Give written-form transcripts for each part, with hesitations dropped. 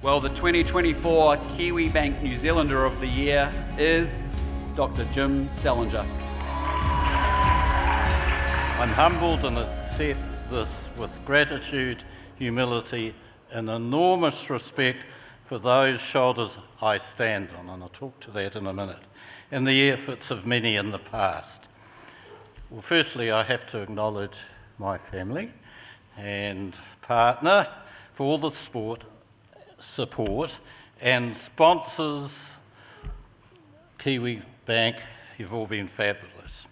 Well, the 2024 Kiwibank New Zealander of the Year is Dr. Jim Salinger. I'm humbled and accept this with gratitude, humility, and enormous respect for those shoulders I stand on, and I'll talk to that in a minute, and the efforts of many in the past. Well, firstly, I have to acknowledge my family and partner for all the support and sponsors, Kiwibank, you've all been fabulous.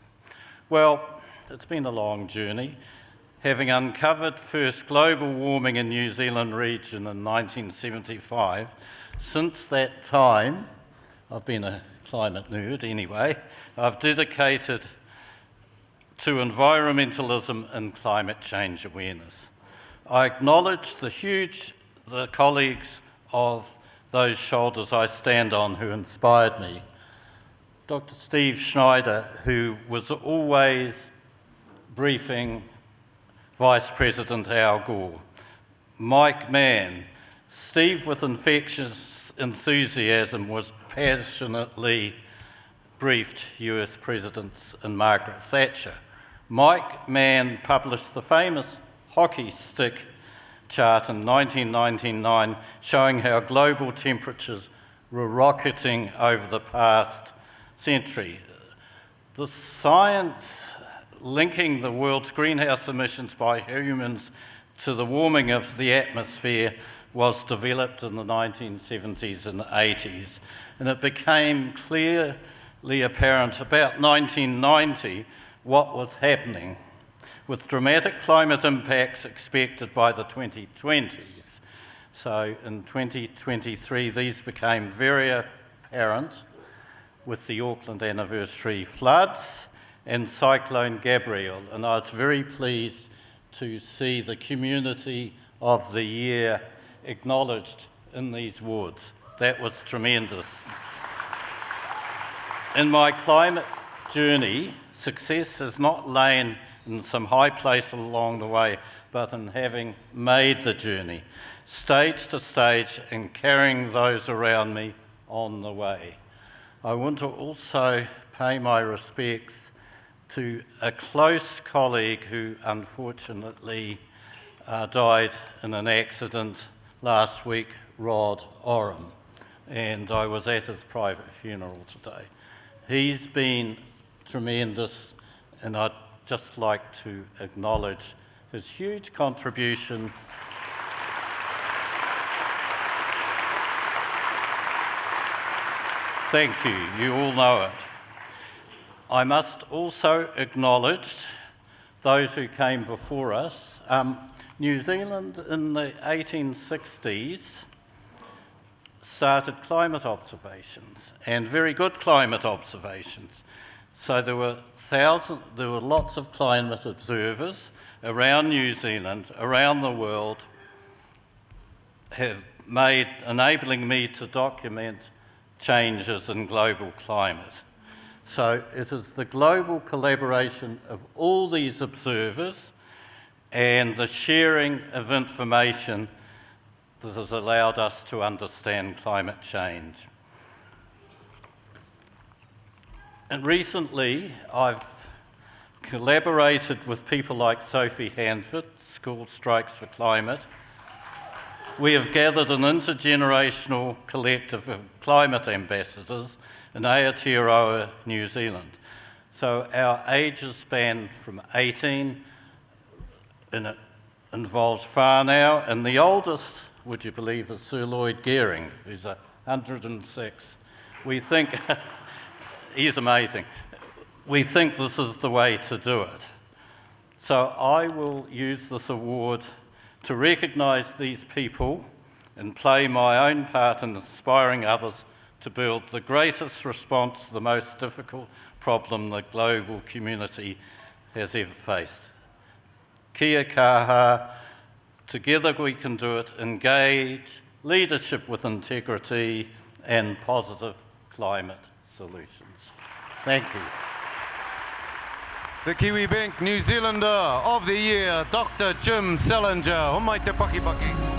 Well, it's been a long journey. Having uncovered first global warming in New Zealand region in 1975, since that time, I've been a climate nerd anyway, I've dedicated to environmentalism and climate change awareness. I acknowledge the colleagues of those shoulders I stand on who inspired me. Dr. Steve Schneider, who was always briefing Vice President Al Gore. Mike Mann. Steve, with infectious enthusiasm, was passionately briefed US Presidents and Margaret Thatcher. Mike Mann published the famous hockey stick chart in 1999 showing how global temperatures were rocketing over the past century. The science linking the world's greenhouse emissions by humans to the warming of the atmosphere was developed in the 1970s and 80s, and it became clearly apparent about 1990 what was happening, with dramatic climate impacts expected by the 2020s. So in 2023, these became very apparent with the Auckland anniversary floods and Cyclone Gabrielle, and I was very pleased to see the community of the year acknowledged in these awards. That was tremendous. In my climate journey, success has not lain in some high place along the way, but in having made the journey, stage to stage, and carrying those around me on the way. I want to also pay my respects to a close colleague who unfortunately died in an accident last week, Rod Oram, and I was at his private funeral today. He's been tremendous, and I'd just like to acknowledge his huge contribution Thank you, you all know it. I must also acknowledge those who came before us. New Zealand in the 1860s started climate observations, and very good climate observations. So there were lots of climate observers around New Zealand, around the world, enabling me to document changes in global climate. So it is the global collaboration of all these observers and the sharing of information that has allowed us to understand climate change. And recently, I've collaborated with people like Sophie Hanford, School Strikes for Climate. We have gathered an intergenerational collective of climate ambassadors in Aotearoa, New Zealand. So our ages span from 18, and it involves whānau, and the oldest, would you believe, is Sir Lloyd Gearing, who's 106. We think, he's amazing. We think this is the way to do it. So I will use this award to recognise these people and play my own part in inspiring others to build the greatest response to the most difficult problem the global community has ever faced. Kia kaha, together we can do it, engage, leadership with integrity and positive climate solutions. Thank you. The Kiwibank New Zealander of the Year, Dr. Jim Salinger. Homai te paki paki.